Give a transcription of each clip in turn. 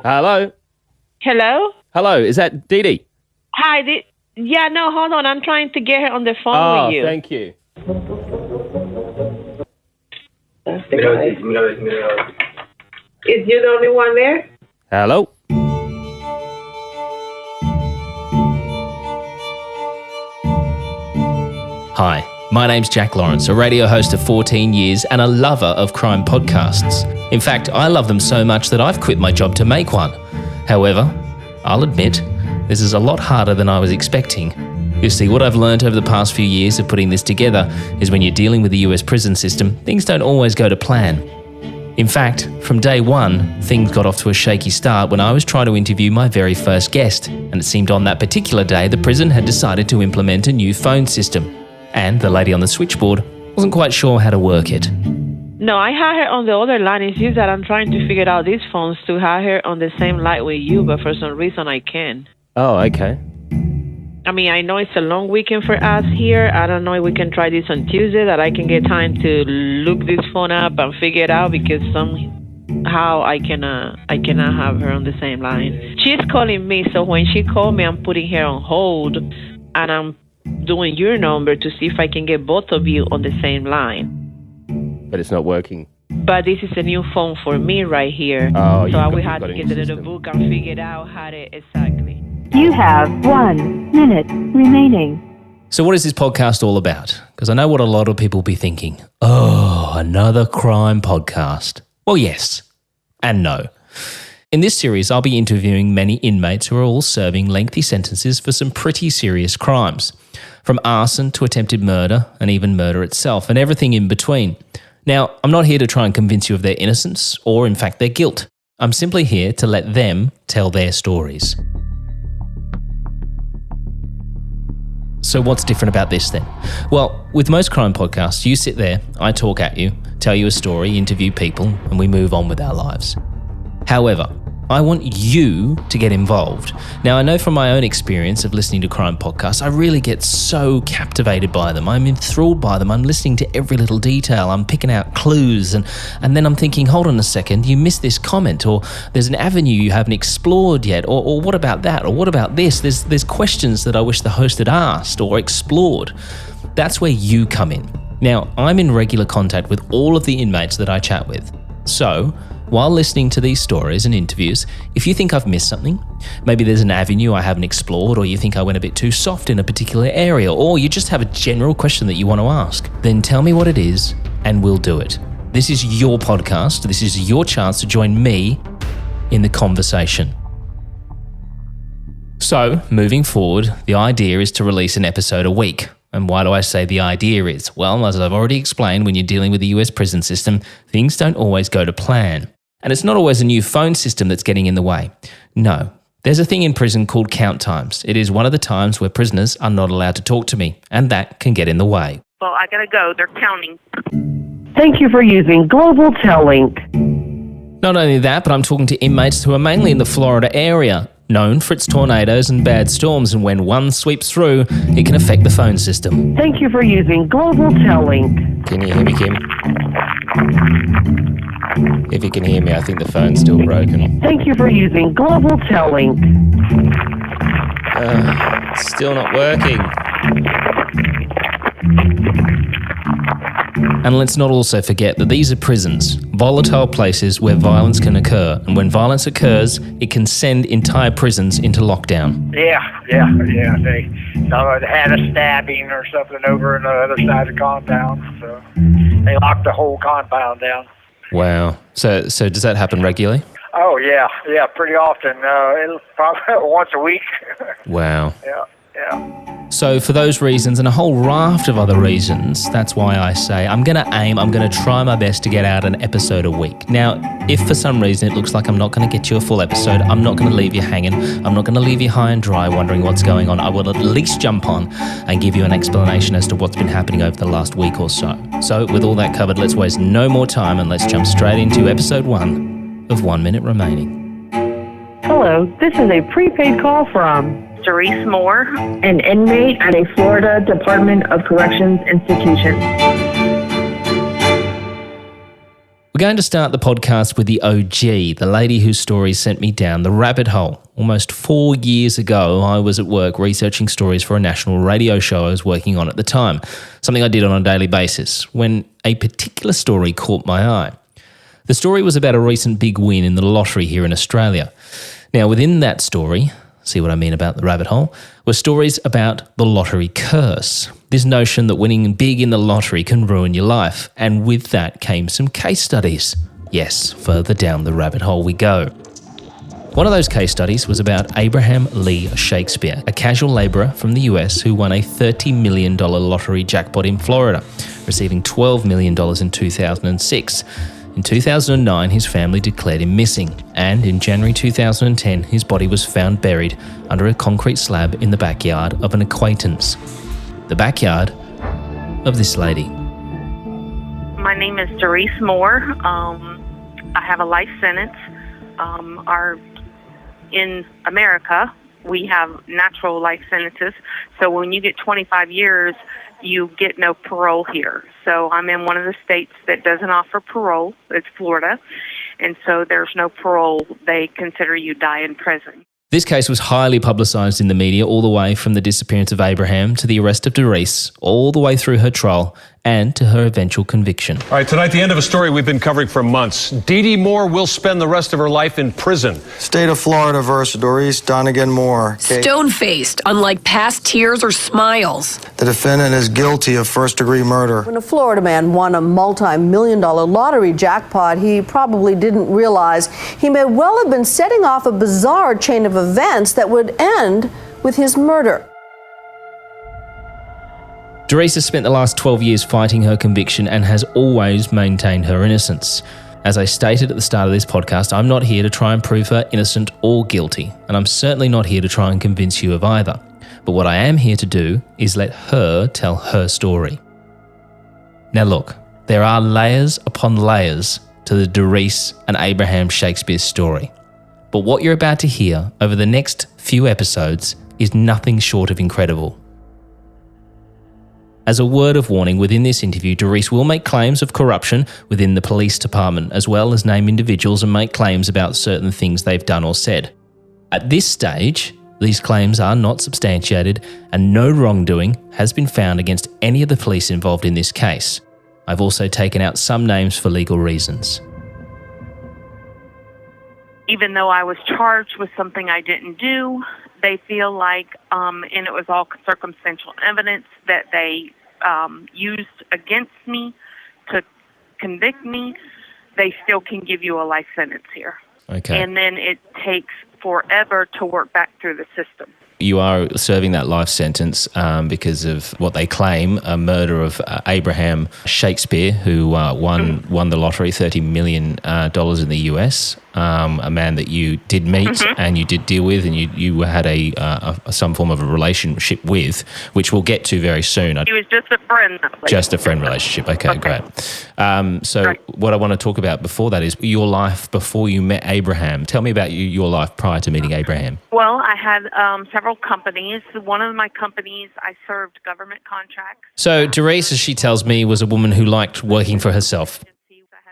Hello? Hello? Hello, is that Dee Dee? Hi. No, hold on. I'm trying to get her on the phone with you. Thank you. Is you the only one there? Hello? Hi, my name's Jack Lawrence, a radio host of 14 years and a lover of crime podcasts. In fact, I love them so much that I've quit my job to make one. However, I'll admit, this is a lot harder than I was expecting. You see, what I've learned over the past few years of putting this together is when you're dealing with the US prison system, things don't always go to plan. In fact, from day one, things got off to a shaky start when I was trying to interview my very first guest, and it seemed on that particular day the prison had decided to implement a new phone system. And the lady on the switchboard wasn't quite sure how to work it. No, I had her on the other line. It's just that I'm trying to figure out these phones to have her on the same line with you, but for some reason I can't. Oh, okay. I mean, I know it's a long weekend for us here. I don't know if we can try this on Tuesday, that I can get time to look this phone up and figure it out, because somehow I cannot have her on the same line. She's calling me, so when she called me, I'm putting her on hold, and I'm doing your number to see if I can get both of you on the same line. But it's not working. But this is a new phone for me right here. Oh, so I will have to get the little book and figure it out how to exactly. You have 1 minute remaining. So what is this podcast all about? Because I know what a lot of people will be thinking. Oh, another crime podcast. Well, yes and no. In this series, I'll be interviewing many inmates who are all serving lengthy sentences for some pretty serious crimes, from arson to attempted murder and even murder itself, and everything in between. Now, I'm not here to try and convince you of their innocence or, in fact, their guilt. I'm simply here to let them tell their stories. So what's different about this then? Well, with most crime podcasts, you sit there, I talk at you, tell you a story, interview people, and we move on with our lives. However, I want you to get involved. Now, I know from my own experience of listening to crime podcasts, I really get so captivated by them. I'm enthralled by them. I'm listening to every little detail. I'm picking out clues. And then I'm thinking, hold on a second, you missed this comment, or there's an avenue you haven't explored yet, or what about that, or what about this? There's questions that I wish the host had asked or explored. That's where you come in. Now, I'm in regular contact with all of the inmates that I chat with. So, while listening to these stories and interviews, if you think I've missed something, maybe there's an avenue I haven't explored, or you think I went a bit too soft in a particular area, or you just have a general question that you want to ask, then tell me what it is and we'll do it. This is your podcast. This is your chance to join me in the conversation. So, moving forward, the idea is to release an episode a week. And why do I say the idea is? Well, as I've already explained, when you're dealing with the US prison system, things don't always go to plan. And it's not always a new phone system that's getting in the way. No, there's a thing in prison called count times. It is one of the times where prisoners are not allowed to talk to me, and that can get in the way. Well, I gotta go. They're counting. Thank you for using Global Tellink. Not only that, but I'm talking to inmates who are mainly in the Florida area, known for its tornadoes and bad storms, and when one sweeps through, it can affect the phone system. Thank you for using Global Tellink. Can you hear me, Kim? If you can hear me, I think the phone's still broken. Thank you for using Global Tellink. It's still not working. And let's not also forget that these are prisons, volatile places where violence can occur. And when violence occurs, it can send entire prisons into lockdown. Yeah. They had a stabbing or something over on the other side of the compound, so they locked the whole compound down. Wow. So does that happen regularly? Oh, yeah, pretty often. Probably once a week. Wow. Yeah. So for those reasons and a whole raft of other reasons, that's why I say I'm going to try my best to get out an episode a week. Now, if for some reason it looks like I'm not going to get you a full episode, I'm not going to leave you hanging. I'm not going to leave you high and dry wondering what's going on. I will at least jump on and give you an explanation as to what's been happening over the last week or so. So with all that covered, let's waste no more time and let's jump straight into episode 1 of 1 Minute Remaining. Hello, this is a prepaid call from Dorice Moore. an inmate at a Florida Department of Corrections institution. We're going to start the podcast with the OG, the lady whose story sent me down the rabbit hole. Almost 4 years ago, I was at work researching stories for a national radio show I was working on at the time, something I did on a daily basis, when a particular story caught my eye. The story was about a recent big win in the lottery here in Australia. Now, within that story, see what I mean about the rabbit hole, were stories about the lottery curse. This notion that winning big in the lottery can ruin your life. And with that came some case studies. Yes, further down the rabbit hole we go. One of those case studies was about Abraham Lee Shakespeare, a casual labourer from the US who won a $30 million lottery jackpot in Florida, receiving $12 million in 2006. In 2009, his family declared him missing, and in January 2010, his body was found buried under a concrete slab in the backyard of an acquaintance. The backyard of this lady. My name is Dorice Moore. I have a life sentence. In America, we have natural life sentences. So when you get 25 years, you get no parole here. So I'm in one of the states that doesn't offer parole. It's Florida. And so there's no parole. They consider you die in prison. This case was highly publicised in the media all the way from the disappearance of Abraham to the arrest of Dorice, all the way through her trial and to her eventual conviction. All right, tonight, the end of a story we've been covering for months. Dee Moore will spend the rest of her life in prison. State of Florida versus Dorice Moore. Stone-faced, unlike past tears or smiles. The defendant is guilty of first-degree murder. When a Florida man won a multi-million-dollar lottery jackpot, he probably didn't realize he may well have been setting off a bizarre chain of events that would end with his murder. Dorice has spent the last 12 years fighting her conviction and has always maintained her innocence. As I stated at the start of this podcast, I'm not here to try and prove her innocent or guilty, and I'm certainly not here to try and convince you of either. But what I am here to do is let her tell her story. Now look, there are layers upon layers to the Dorice and Abraham Shakespeare story. But what you're about to hear over the next few episodes is nothing short of incredible. As a word of warning, within this interview, Dorice will make claims of corruption within the police department, as well as name individuals and make claims about certain things they've done or said. At this stage, these claims are not substantiated and no wrongdoing has been found against any of the police involved in this case. I've also taken out some names for legal reasons. Even though I was charged with something I didn't do, they feel like, and it was all circumstantial evidence that they used against me to convict me, they still can give you a life sentence here. Okay. And then it takes forever to work back through the system. You are serving that life sentence because of what they claim, a murder of Abraham Shakespeare, who won the lottery, $30 million in the US. A man that you did meet and you did deal with, and you had some form of a relationship with, which we'll get to very soon. He was just a friend. Just a friend relationship. Okay. Great. What I want to talk about before that is your life before you met Abraham. Tell me about your life prior to meeting Abraham. Well, I had several companies. One of my companies, I served government contracts. So Dorice, as she tells me, was a woman who liked working for herself.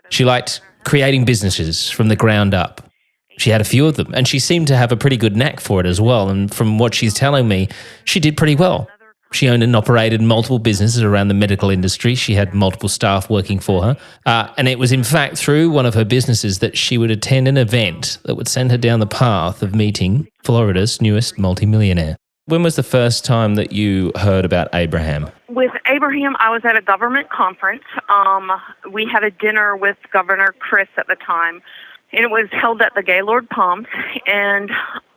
She liked creating businesses from the ground up. She had a few of them, and she seemed to have a pretty good knack for it as well. And from what she's telling me, she did pretty well. She owned and operated multiple businesses around the medical industry. She had multiple staff working for her. And it was, in fact, through one of her businesses that she would attend an event that would send her down the path of meeting Florida's newest multimillionaire. When was the first time that you heard about Abraham? With Abraham, I was at a government conference. We had a dinner with Governor Chris at the time, and it was held at the Gaylord Palms, and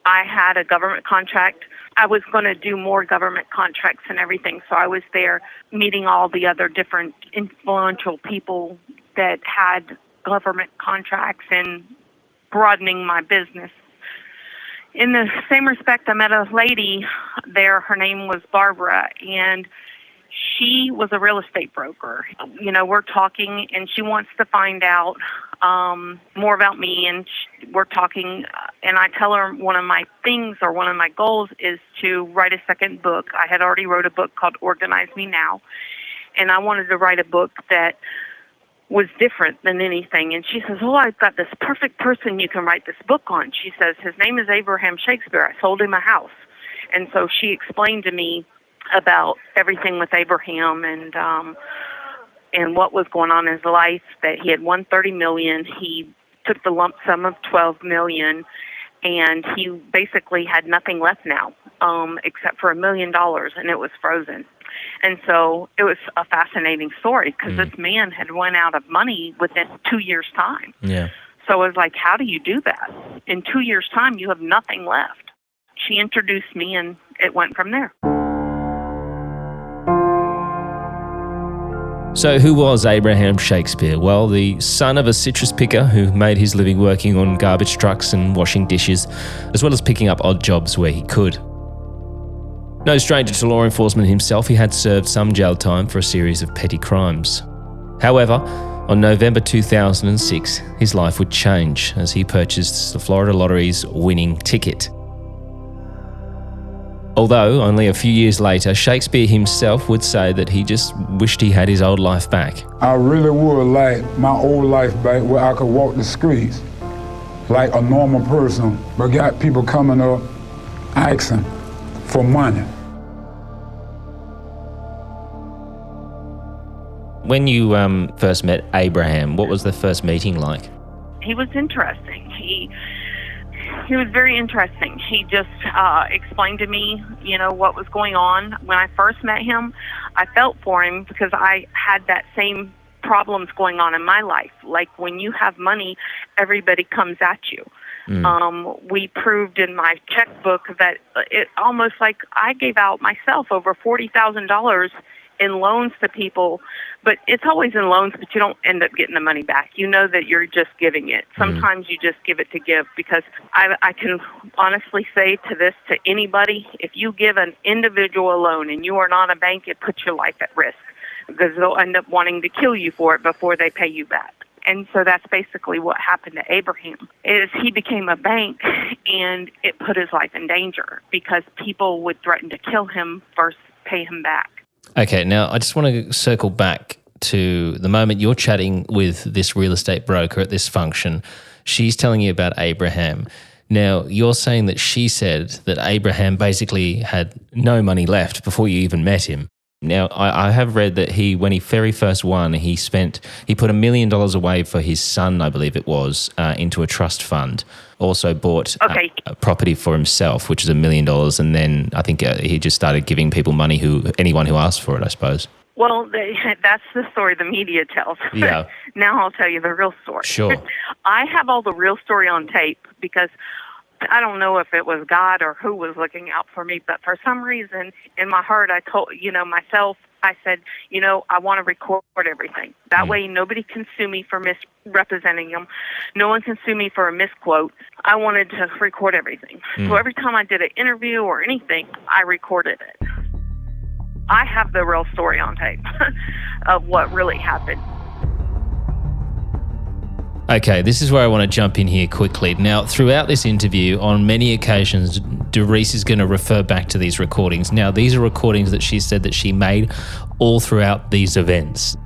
I had a government contract. I was going to do more government contracts and everything, so I was there meeting all the other different influential people that had government contracts and broadening my business. In the same respect, I met a lady there. Her name was Barbara, and she was a real estate broker. You know, we're talking, and she wants to find out more about me, and we're talking, and I tell her one of my things or one of my goals is to write a second book. I had already wrote a book called Organize Me Now, and I wanted to write a book that was different than anything. And she says, oh, I've got this perfect person you can write this book on. She says, his name is Abraham Shakespeare. I sold him a house. And so she explained to me about everything with Abraham and what was going on in his life, that he had won $30 million. He took the lump sum of $12 million, and he basically had nothing left now except for $1 million, and it was frozen. And so it was a fascinating story because this man had run out of money within 2 years' time. Yeah. So I was like, how do you do that? In 2 years' time, you have nothing left. She introduced me, and it went from there. So who was Abraham Shakespeare? Well, the son of a citrus picker who made his living working on garbage trucks and washing dishes, as well as picking up odd jobs where he could. No stranger to law enforcement himself, he had served some jail time for a series of petty crimes. However, on November 2006, his life would change as he purchased the Florida Lottery's winning ticket. Although, only a few years later, Shakespeare himself would say that he just wished he had his old life back. I really would like my old life back where I could walk the streets like a normal person, but got people coming up asking for money. When you first met Abraham, what was the first meeting like? He was interesting. He was very interesting. He just explained to me, what was going on. When I first met him, I felt for him because I had that same problems going on in my life. Like when you have money, everybody comes at you. We proved in my checkbook that it almost like I gave out myself over $40,000 in loans to people, but it's always in loans, but you don't end up getting the money back. You know that you're just giving it. Sometimes you just give it to give, because I can honestly say to anybody, if you give an individual a loan and you are not a bank, it puts your life at risk because they'll end up wanting to kill you for it before they pay you back. And so that's basically what happened to Abraham, is he became a bank and it put his life in danger because people would threaten to kill him versus pay him back. Okay, now I just want to circle back to the moment you're chatting with this real estate broker at this function. She's telling you about Abraham. Now, you're saying that she said that Abraham basically had no money left before you even met him. Now, I have read that when he very first won, he put $1 million away for his son, I believe it was, into a trust fund. Also bought a property for himself, which is $1 million, and then I think he just started giving people money, anyone who asked for it, I suppose. Well, that's the story the media tells. Yeah. Now I'll tell you the real story. Sure. I have all the real story on tape because I don't know if it was God or who was looking out for me, but for some reason in my heart I told, myself, I said, I want to record everything. That way nobody can sue me for misrepresenting them. No one can sue me for a misquote. I wanted to record everything. So every time I did an interview or anything, I recorded it. I have the real story on tape of what really happened. Okay, this is where I want to jump in here quickly. Now, throughout this interview, on many occasions, Dorice is going to refer back to these recordings. Now, these are recordings that she said that she made all throughout these events.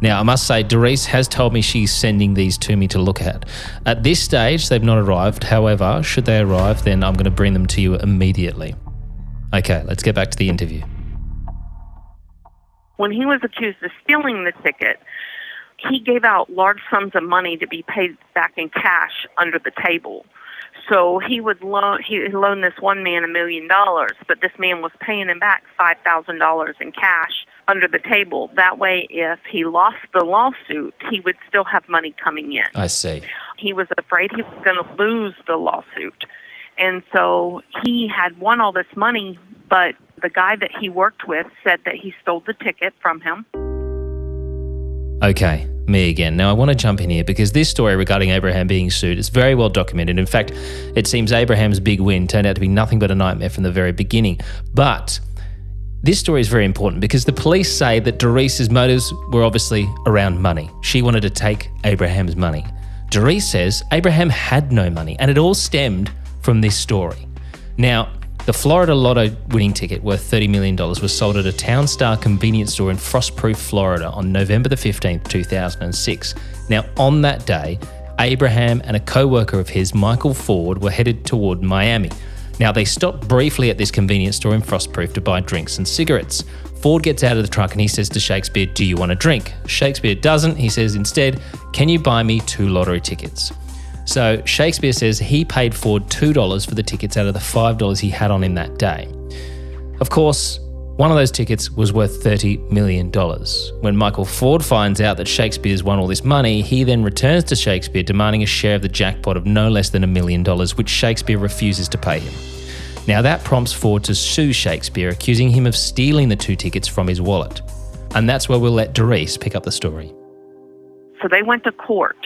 Now, I must say, Dorice has told me she's sending these to me to look at. At this stage, they've not arrived. However, should they arrive, then I'm going to bring them to you immediately. Okay, let's get back to the interview. When he was accused of stealing the ticket, he gave out large sums of money to be paid back in cash under the table. So he loaned this one man $1 million, but this man was paying him back $5,000 in cash under the table. That way, if he lost the lawsuit, he would still have money coming in. I see. He was afraid he was going to lose the lawsuit. And so he had won all this money, but the guy that he worked with said that he stole the ticket from him. Okay, me again. Now I want to jump in here because this story regarding Abraham being sued is very well documented. In fact, it seems Abraham's big win turned out to be nothing but a nightmare from the very beginning. But this story is very important because the police say that Dorice's motives were obviously around money. She wanted to take Abraham's money. Dorice says Abraham had no money, and it all stemmed from this story. Now, The Florida Lotto winning ticket worth $30 million was sold at a Town Star convenience store in Frostproof, Florida on November the 15th, 2006. Now, on that day, Abraham and a co-worker of his, Michael Ford, were headed toward Miami. Now, they stopped briefly at this convenience store in Frostproof to buy drinks and cigarettes. Ford gets out of the truck and he says to Shakespeare, "Do you want a drink?" Shakespeare doesn't. He says instead, "Can you buy me 2 lottery tickets?" So Shakespeare says he paid Ford $2 for the tickets out of the $5 he had on him that day. Of course, one of those tickets was worth $30 million. When Michael Ford finds out that Shakespeare's won all this money, he then returns to Shakespeare demanding a share of the jackpot of no less than $1 million, which Shakespeare refuses to pay him. Now that prompts Ford to sue Shakespeare, accusing him of stealing the 2 tickets from his wallet. And that's where we'll let Dorice pick up the story. So they went to court.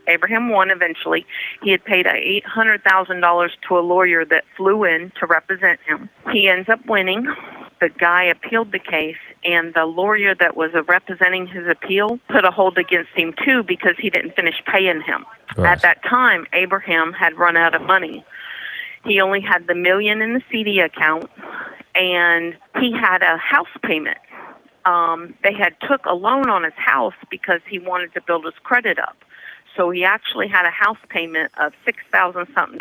Abraham won eventually. He had paid $800,000 to a lawyer that flew in to represent him. He ends up winning. The guy appealed the case, and the lawyer that was representing his appeal put a hold against him too because he didn't finish paying him. Right. At that time, Abraham had run out of money. He only had the $1 million in the CD account, and he had a house payment. They had took a loan on his house because he wanted to build his credit up. So he actually had a house payment of $6,000-something,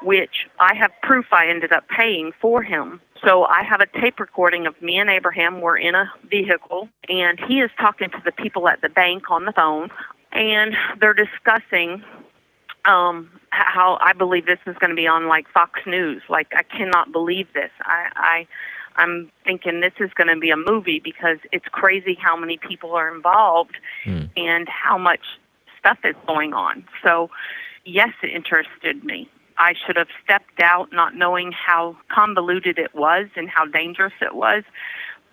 which I have proof I ended up paying for him. So I have a tape recording of me and Abraham were in a vehicle, and he is talking to the people at the bank on the phone, and they're discussing how I believe this is going to be on like Fox News. Like, I cannot believe this. I'm thinking this is going to be a movie because it's crazy how many people are involved and how much stuff is going on. So, yes, it interested me. I should have stepped out not knowing how convoluted it was and how dangerous it was,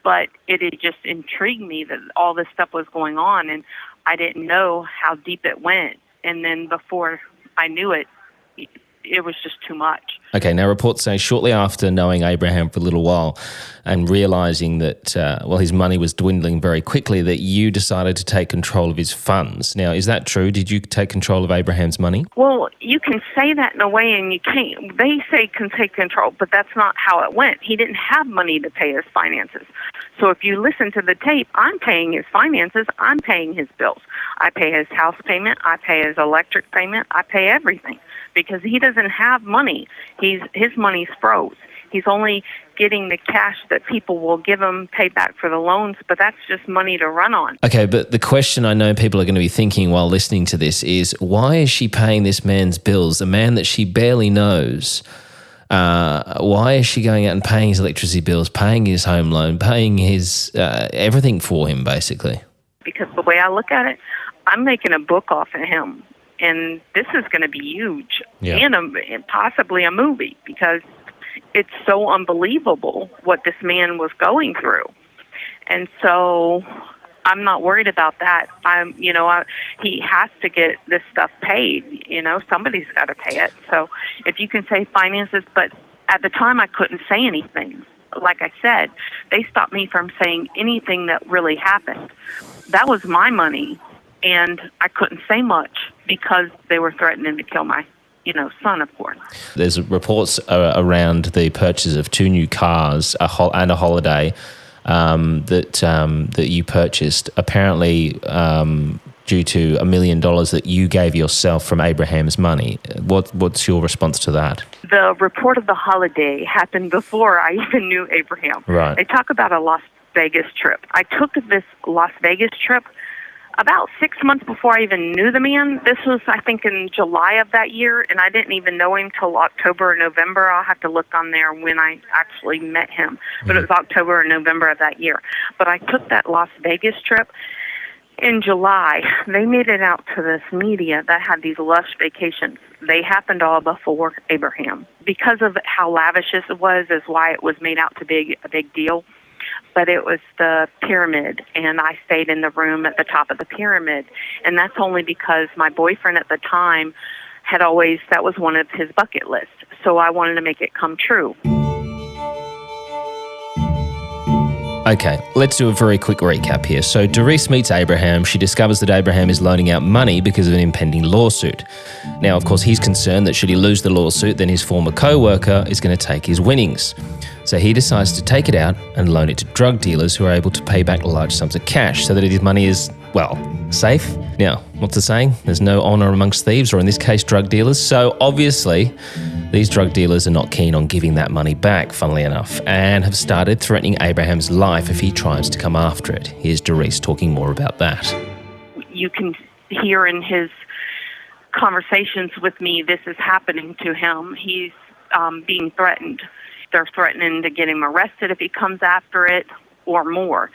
but it had just intrigued me that all this stuff was going on, and I didn't know how deep it went. And then before I knew it, it was just too much. Okay, now reports say shortly after knowing Abraham for a little while and realising that, his money was dwindling very quickly, that you decided to take control of his funds. Now, is that true? Did you take control of Abraham's money? Well, you can say that in a way and you can't. They say can take control, but that's not how it went. He didn't have money to pay his finances. So if you listen to the tape, I'm paying his finances, I'm paying his bills. I pay his house payment, I pay his electric payment, I pay everything. Because he doesn't have money. His money's froze. He's only getting the cash that people will give him, pay back for the loans, but that's just money to run on. Okay, but the question I know people are going to be thinking while listening to this is, why is she paying this man's bills, a man that she barely knows? Why is she going out and paying his electricity bills, paying his home loan, paying his everything for him, basically? Because the way I look at it, I'm making a book off of him. And this is going to be huge, and possibly a movie, because it's so unbelievable what this man was going through. And so I'm not worried about that. He has to get this stuff paid. Somebody's got to pay it. So if you can say finances, but at the time I couldn't say anything. Like I said, they stopped me from saying anything that really happened. That was my money. And I couldn't say much because they were threatening to kill my, son, of course. There's reports around the purchase of 2 new cars and a holiday that you purchased, apparently due to $1 million that you gave yourself from Abraham's money. What's your response to that? The report of the holiday happened before I even knew Abraham. Right. They talk about a Las Vegas trip. I took this Las Vegas trip about 6 months before I even knew the man. This was, I think, in July of that year, and I didn't even know him till October or November. I'll have to look on there when I actually met him. But it was October or November of that year. But I took that Las Vegas trip in July. They made it out to this media that had these lush vacations. They happened all before Abraham. Because of how lavish it was is why it was made out to be a big deal. But it was the pyramid, and I stayed in the room at the top of the pyramid. And that's only because my boyfriend at the time that was one of his bucket lists. So I wanted to make it come true. Okay, let's do a very quick recap here. So Dorice meets Abraham. She discovers that Abraham is loaning out money because of an impending lawsuit. Now, of course, he's concerned that should he lose the lawsuit, then his former co-worker is going to take his winnings. So he decides to take it out and loan it to drug dealers who are able to pay back large sums of cash so that his money is, well, safe. Now, what's the saying? There's no honour amongst thieves, or in this case, drug dealers. So obviously, these drug dealers are not keen on giving that money back, funnily enough, and have started threatening Abraham's life if he tries to come after it. Here's Dorice talking more about that. You can hear in his conversations with me, this is happening to him. He's being threatened. They're threatening to get him arrested if he comes after it, or more,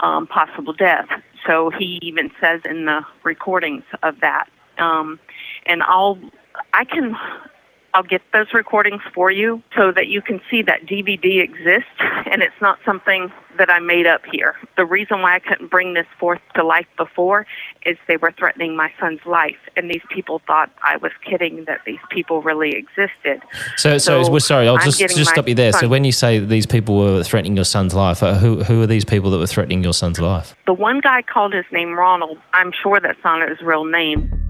possible death. So he even says in the recordings of that. And I'll get those recordings for you so that you can see that DVD exists, and it's not something that I made up here. The reason why I couldn't bring this forth to life before is they were threatening my son's life, and these people thought I was kidding that these people really existed. So we're sorry, I'll just stop you there. So when you say these people were threatening your son's life, who are these people that were threatening your son's life? The one guy called his name Ronald. I'm sure that's not his real name.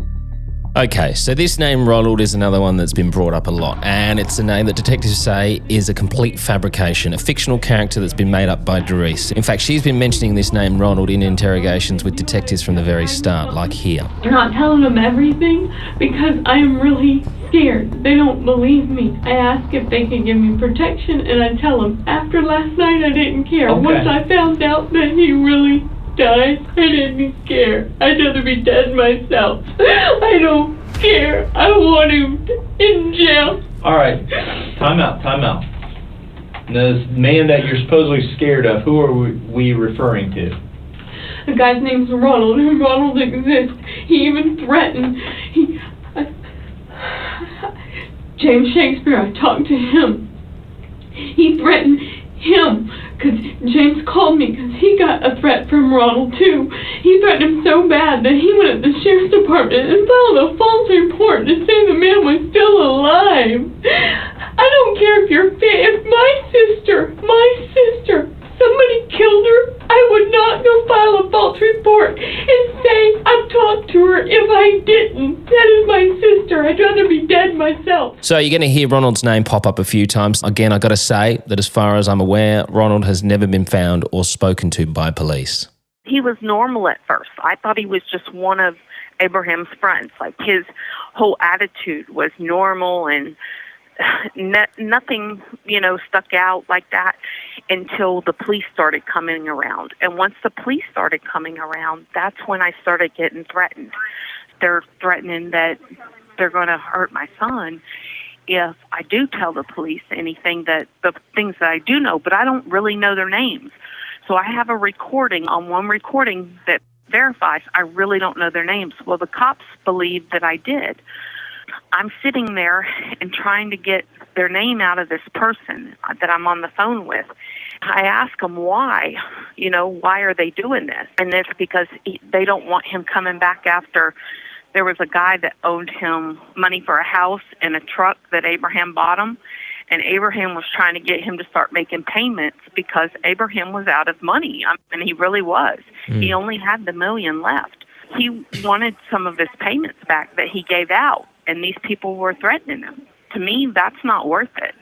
Okay, so this name Ronald is another one that's been brought up a lot, and it's a name that detectives say is a complete fabrication, a fictional character that's been made up by Dorice. In fact, she's been mentioning this name Ronald in interrogations with detectives from the very start, like here. I'm not telling them everything because I am really scared. They don't believe me. I ask if they can give me protection, and I tell them, after last night I didn't care. Okay. Once I found out that he really died, I didn't care. I'd rather be dead myself. I don't care. I want him in jail. All right. Time out. Now, this man that you're supposedly scared of, who are we referring to? The guy's name's Ronald, and Ronald exists. He even threatened. James Shakespeare, I talked to him. He threatened him, because James called me because he got a threat from Ronald too. He threatened him so bad that he went to the sheriff's department and filed a false report to say the man was still alive. I don't care if my sister, somebody killed her, I would not go file a false report and say I've talked to her if I didn't. That is my sister. I'd rather be dead myself. So you're going to hear Ronald's name pop up a few times. Again, I got to say that as far as I'm aware, Ronald has never been found or spoken to by police. He was normal at first. I thought he was just one of Abraham's friends. Like, his whole attitude was normal and nothing, stuck out like that until the police started coming around. And once the police started coming around, that's when I started getting threatened. They're threatening that they're going to hurt my son if I do tell the police the things that I do know, but I don't really know their names. So I have a recording on one recording that verifies I really don't know their names. Well, the cops believe that I did. I'm sitting there and trying to get their name out of this person that I'm on the phone with. I ask them why, why are they doing this? And it's because they don't want him coming back after. There was a guy that owed him money for a house and a truck that Abraham bought him, and Abraham was trying to get him to start making payments because Abraham was out of money, and he really was. He only had the $1 million left. He wanted some of his payments back that he gave out, and these people were threatening him. To me, that's not worth it.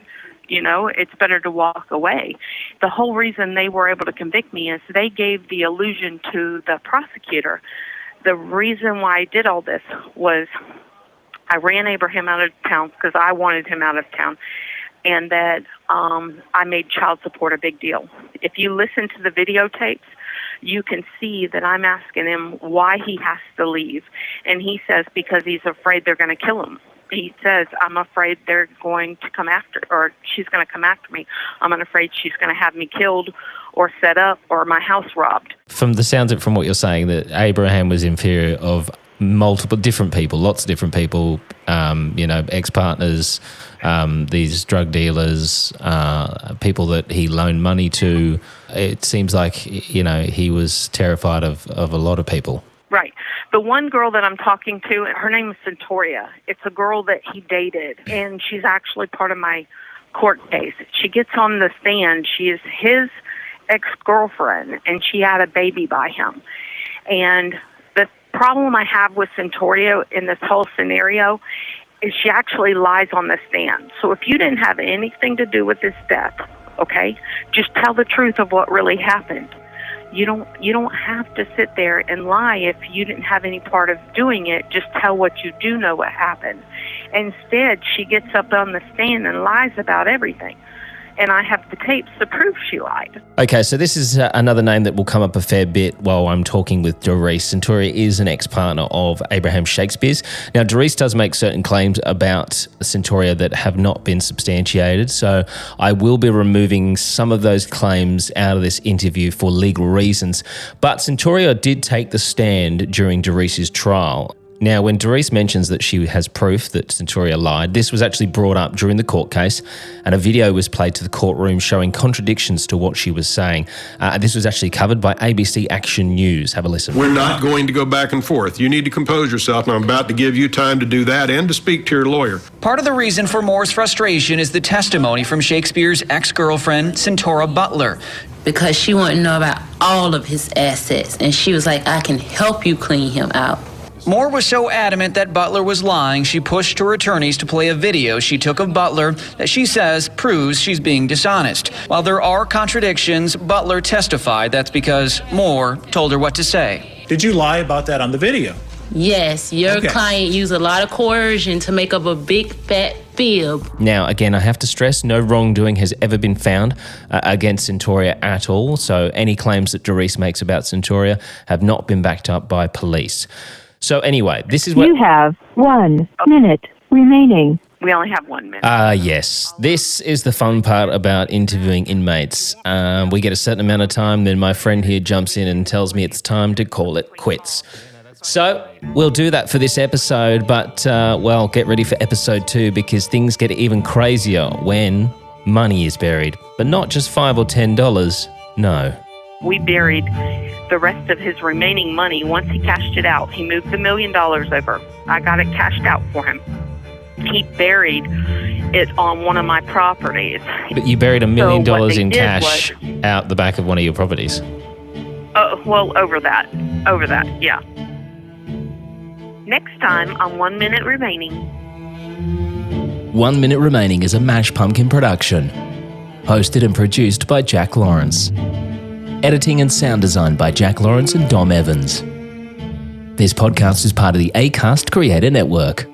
It's better to walk away. The whole reason they were able to convict me is they gave the illusion to the prosecutor. The reason why I did all this was I ran Abraham out of town because I wanted him out of town, and that I made child support a big deal. If you listen to the videotapes, you can see that I'm asking him why he has to leave. And he says because he's afraid they're going to kill him. He says, I'm afraid they're going to come after, or she's going to come after me. I'm afraid she's going to have me killed or set up or my house robbed. From the sounds of it, from what you're saying, that Abraham was inferior of multiple different people, lots of different people, ex-partners, these drug dealers, people that he loaned money to. It seems like, he was terrified of a lot of people. Right. The one girl that I'm talking to, her name is Centauria. It's a girl that he dated, and she's actually part of my court case. She gets on the stand. She is his ex-girlfriend, and she had a baby by him. And the problem I have with Centoria in this whole scenario is she actually lies on the stand. So if you didn't have anything to do with this death, okay, just tell the truth of what really happened. You don't have to sit there and lie if you didn't have any part of doing it. Just tell what you do know what happened. Instead, she gets up on the stand and lies about everything. And I have the tapes to prove she lied. Okay, so this is another name that will come up a fair bit while I'm talking with Dorice. Centoria is an ex-partner of Abraham Shakespeare's. Now, Dorice does make certain claims about Centoria that have not been substantiated, so I will be removing some of those claims out of this interview for legal reasons. But Centoria did take the stand during Dorice's trial. Now, when Dorice mentions that she has proof that Centoria lied, this was actually brought up during the court case, and a video was played to the courtroom showing contradictions to what she was saying. This was actually covered by ABC Action News. Have a listen. We're not going to go back and forth. You need to compose yourself, and I'm about to give you time to do that and to speak to your lawyer. Part of the reason for Moore's frustration is the testimony from Shakespeare's ex-girlfriend, Centora Butler. Because she wanted to know about all of his assets, and she was like, I can help you clean him out. Moore was so adamant that Butler was lying, she pushed her attorneys to play a video she took of Butler that she says proves she's being dishonest. While there are contradictions, Butler testified that's because Moore told her what to say. Did you lie about that on the video? Yes, your client used a lot of coercion to make up a big fat fib. Now, again, I have to stress no wrongdoing has ever been found against Centoria at all, so any claims that Dorice makes about Centoria have not been backed up by police. So anyway, this is what... You have 1 minute remaining. We only have 1 minute. Yes. This is the fun part about interviewing inmates. We get a certain amount of time, then my friend here jumps in and tells me it's time to call it quits. So we'll do that for this episode, but, well, get ready for episode 2 because things get even crazier when money is buried. But not just $5 or $10, no. We buried the rest of his remaining money. Once he cashed it out, he moved the $1 million over. I got it cashed out for him. He buried it on one of my properties. But you buried $1 million in cash out the back of one of your properties? Well, over that, yeah. Next time on 1 Minute Remaining. 1 Minute Remaining is a Mash Pumpkin production. Hosted and produced by Jack Lawrence. Editing and sound design by Jack Lawrence and Dom Evans. This podcast is part of the Acast Creator Network.